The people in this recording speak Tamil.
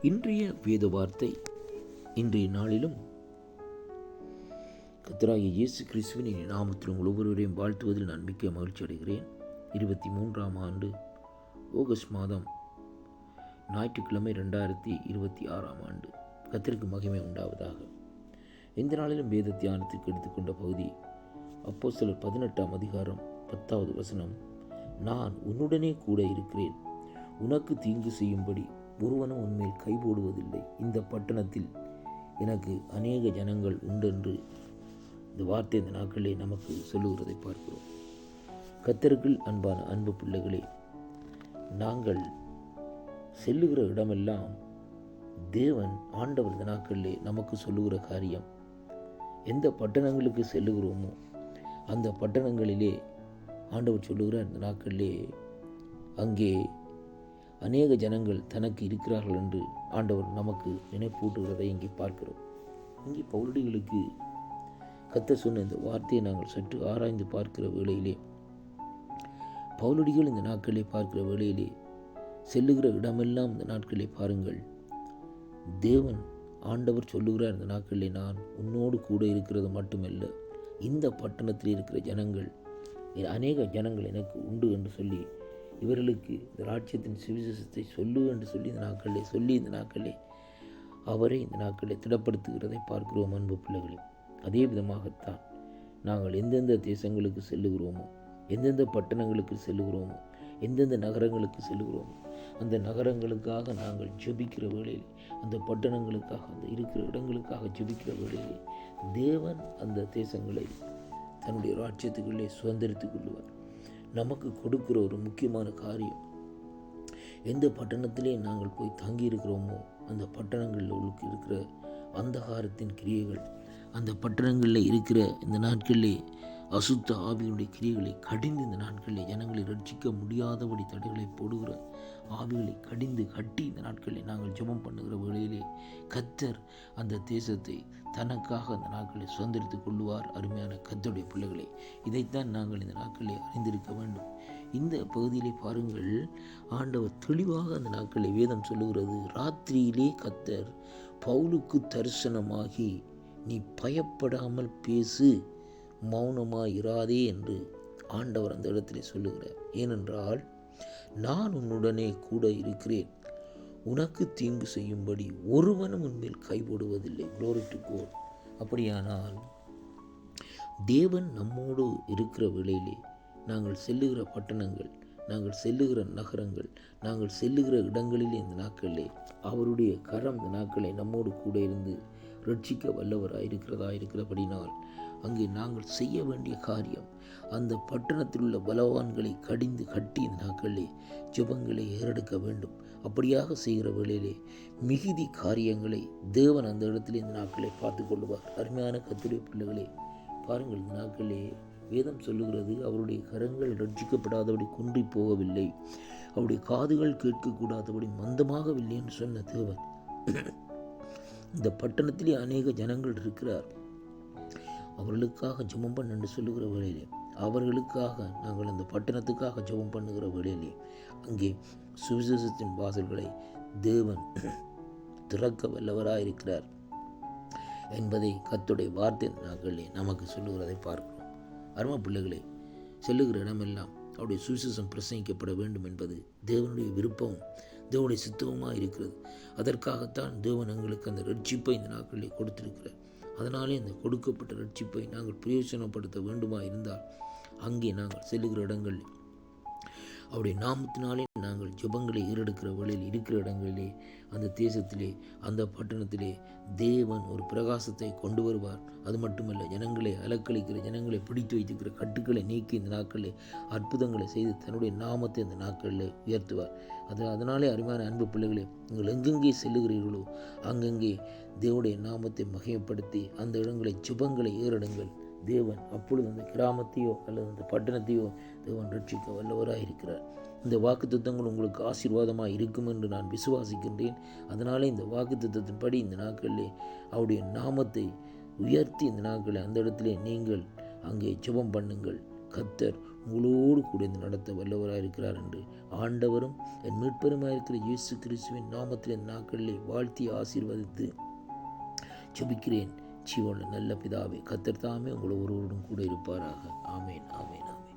இன்றைய வேத வார்த்தை, இன்றைய நாளிலும் கர்த்தராகிய இயேசு கிறிஸ்துவின் நாமத்தில் உங்கள் ஒவ்வொருவரையும் வாழ்த்துவதில் நான் மிக்க மகிழ்ச்சி அடைகிறேன். 23ஆம் ஆண்டு ஆகஸ்ட் மாதம் ஞாயிற்றுக்கிழமை 2026ஆம் ஆண்டு. கர்த்தருக்கு மகிமை உண்டாவதாக. இந்த நாளிலும் வேத தியானத்திற்கு எடுத்துக்கொண்ட பகுதி அப்போஸ்தலர் 18ஆம் அதிகாரம் 10வது வசனம். நான் உன்னுடனே கூட இருக்கிறேன், உனக்கு தீங்கு செய்யும்படி ஒருவனும் உன்மேல் கை போடுவதில்லை. இந்த பட்டணத்தில் எனக்கு அநேக ஜனங்கள் உண்டென்று இந்த வார்த்தை இந்த நாட்களிலே நமக்கு சொல்லுகிறதை பார்க்கிறோம். கர்த்தருக்குள் அன்பான அன்பு பிள்ளைகளே, நாங்கள் செல்லுகிற இடமெல்லாம் தேவன் ஆண்டவர் இந்த நாட்களிலே நமக்கு சொல்லுகிற காரியம், எந்த பட்டணங்களுக்கு செல்லுகிறோமோ அந்த பட்டணங்களிலே ஆண்டவர் சொல்லுகிற இந்த நாட்களிலே அங்கே அநேக ஜனங்கள் தனக்கு இருக்கிறார்கள் என்று ஆண்டவர் நமக்கு நினைப்பூட்டுகிறதை இங்கே பார்க்கிறோம். இங்கே பவுலடிகளுக்கு கர்த்தர் சொன்ன இந்த வார்த்தையை நாங்கள் சற்று ஆராய்ந்து பார்க்கிற வேளையிலே, பவுலடிகள் இந்த நாட்களிலே பார்க்கிற வேளையிலே செல்லுகிற இடமெல்லாம் இந்த நாட்களிலே பாருங்கள், தேவன் ஆண்டவர் சொல்லுகிறார், இந்த நாட்களிலே நான் உன்னோடு கூட இருக்கிறது மட்டுமல்ல, இந்த பட்டணத்தில் இருக்கிற ஜனங்கள், அநேக ஜனங்கள் எனக்கு உண்டு என்று சொல்லி இவர்களுக்கு இந்த ராஜ்யத்தின் சுவிசேஷத்தை சொல்லு என்று சொல்லி இந்த நாட்களிலே அவரை இந்த நாட்களை திடப்படுத்துகிறதை பார்க்கிறோம். அன்பு பிள்ளைகளே, அதே விதமாகத்தான் நாங்கள் எந்தெந்த தேசங்களுக்கு செல்லுகிறோமோ, எந்தெந்த பட்டணங்களுக்கு செல்லுகிறோமோ, எந்தெந்த நகரங்களுக்கு செல்லுகிறோமோ, அந்த நகரங்களுக்காக நாங்கள் ஜெபிக்கிற வேளையில், அந்த பட்டணங்களுக்காக, அந்த இருக்கிற இடங்களுக்காக ஜெபிக்கிற வேளையில் தேவன் அந்த தேசங்களை தன்னுடைய ராஜ்யத்துக்குள்ளே சுதந்திரித்துக் கொள்வார். நமக்கு கொடுக்கிற ஒரு முக்கியமான காரியம், எந்த பட்டணத்திலே நாங்கள் போய் தங்கி இருக்கிறோமோ அந்த பட்டணங்களில் இருக்கிற அந்தகாரத்தின் கிரியைகள், அந்த பட்டணங்களில் இருக்கிற இந்த நாட்களிலே அசுத்த ஆவிகளுடைய கிரியைகளை கடிந்து, இந்த நாட்களிலே ஜனங்களை ரட்சிக்க முடியாதபடி தடைகளை போடுகிற ஆவிகளை கடிந்து கட்டி இந்த நாட்களில் நாங்கள் ஜெபம் பண்ணுகிற வேளையிலே கர்த்தர் அந்த தேசத்தை தனக்காக அந்த நாட்களில் சுதந்திரித்துக் கொள்ளுவார். அருமையான கர்த்தருடைய பிள்ளைகளை, இதைத்தான் நாங்கள் இந்த நாட்களில் அறிந்திருக்க வேண்டும். இந்த பகுதியிலே பாருங்கள், ஆண்டவர் தெளிவாக அந்த நாட்களில் வேதம் சொல்லுகிறது, ராத்திரியிலே கர்த்தர் பவுலுக்கு தரிசனமாகி, நீ பயப்படாமல் பேசு, மௌனமாயிராதே என்று ஆண்டவர் அந்த இடத்திலே சொல்லுகிறார். ஏனென்றால், நான் உன்னுடனே கூட இருக்கிறேன், உனக்கு தீங்கு செய்யும்படி ஒருவனும் உன்மேல் கைபோடுவதில்லை. Glory to God. அப்படியானால் தேவன் நம்மோடு இருக்கிற வேளையிலே நாங்கள் செல்லுகிற பட்டணங்கள், நாங்கள் செல்லுகிற நகரங்கள், நாங்கள் செல்லுகிற இடங்களிலே இந்த நாட்களிலே அவருடைய கரம் இந்த நாட்களை நம்மோடு கூட இருந்து ரட்சிக்க இருக்கிறபடினால் அங்கே நாங்கள் செய்ய வேண்டிய காரியம், அந்த பட்டணத்தில் உள்ள பலவான்களை கடிந்து கட்டி இந்த நாட்களிலே ஜெபங்களை ஏறெடுக்க வேண்டும். அப்படியாக செய்கிற வேளையிலே மிகுதி காரியங்களை தேவன் அந்த இடத்திலே இந்த நாட்களை பார்த்து கொள்வார். அருமையான கர்த்தருடைய பிள்ளைகளே, பாருங்கள், இந்த நாட்களிலே வேதம் சொல்லுகிறது, அவருடைய கரங்கள் ரட்சிக்கப்படாதபடி குன்றி போகவில்லை, அவருடைய காதுகள் கேட்கக்கூடாதபடி மந்தமாகவில்லை என்று சொன்ன தேவன் இந்த பட்டணத்திலே அநேக ஜனங்கள் இருக்கிறார், அவர்களுக்காக ஜெபம் பண்ண என்று சொல்லுகிற வேளையிலே, அவர்களுக்காக நாங்கள் அந்த பட்டணத்துக்காக ஜெபம் பண்ணுகிற வேளையிலே அங்கே சுவிசேஷத்தின் வாசல்களை தேவன் திறக்க வல்லவராயிருக்கிறார் என்பதை கர்த்தருடைய வார்த்தை நாங்களே நமக்கு சொல்லுகிறதை பார்க்கிறோம். அருமை பிள்ளைகளே, செல்லுகிற இடமெல்லாம் அவருடைய சுவிசேஷம் பிரசங்கிக்கப்பட வேண்டும் என்பது தேவனுடைய விருப்பமும் தேவனுடைய சித்தமுமாக இருக்கிறது. அதற்காகத்தான் தேவன் எங்களுக்கு அந்த ரட்சிப்பை இந்த நாட்களிலே கொடுத்திருக்கிறார். அதனாலே இந்த கொடுக்கப்பட்ட ரட்சிப்பை நாங்கள் பிரயோஜனப்படுத்த வேண்டுமா இருந்தால் அங்கே நாங்கள் செல்லுகிற இடங்களில் அவருடைய நாமத்தினாலே நாங்கள் ஜெபங்களை ஏறெடுக்கிற வேளையில் இருக்கிற இடங்களிலே, அந்த தேசத்திலே, அந்த பட்டணத்திலே தேவன் ஒரு பிரகாசத்தை கொண்டு வருவார். அது மட்டுமல்ல, ஜனங்களை அலக்களிக்கிற, ஜனங்களை பிடித்து வைத்திருக்கிற கட்டுக்களை நீக்கி இந்த நாட்களிலே அற்புதங்களை செய்து தன்னுடைய நாமத்தை இந்த நாட்களில் உயர்த்துவார். அதனாலே அருமையான அன்பு பிள்ளைகளே, நீங்கள் எங்கெங்கே செல்லுகிறீர்களோ அங்கங்கே தேவனுடைய நாமத்தை மகிமைப்படுத்தி அந்த இடங்களை ஜெபங்களை ஏறெடுங்கள். தேவன் அப்பொழுது அந்த கிராமத்தையோ அல்லது அந்த பட்டணத்தையோ தேவன் ரட்சிக்க வல்லவராக இருக்கிறார். இந்த வாக்குத்தத்தங்கள் உங்களுக்கு ஆசீர்வாதமாக இருக்கும் என்று நான் விசுவாசிக்கின்றேன். அதனாலே இந்த வாக்குத்தத்தத்தின்படி இந்த நாட்களிலே அவருடைய நாமத்தை உயர்த்தி இந்த நாட்களில் அந்த இடத்திலே நீங்கள் அங்கே ஜெபம் பண்ணுங்கள். கர்த்தர் உங்களோடு கூட இந்த நடத்த வல்லவராக இருக்கிறார் என்று ஆண்டவரும் என் மீட்பெருமாக இருக்கிற இயேசு கிறிஸ்துவின் நாமத்தில் இந்த நாட்களிலே வாழ்த்தி ஆசீர்வதித்து ஜெபிக்கிறேன். ஜீவனுள்ள நல்ல பிதாவே, கர்த்தர் தாமே உங்கள் ஒருவருடன் கூட இருப்பாராக. ஆமேன், ஆமேன், ஆமேன்.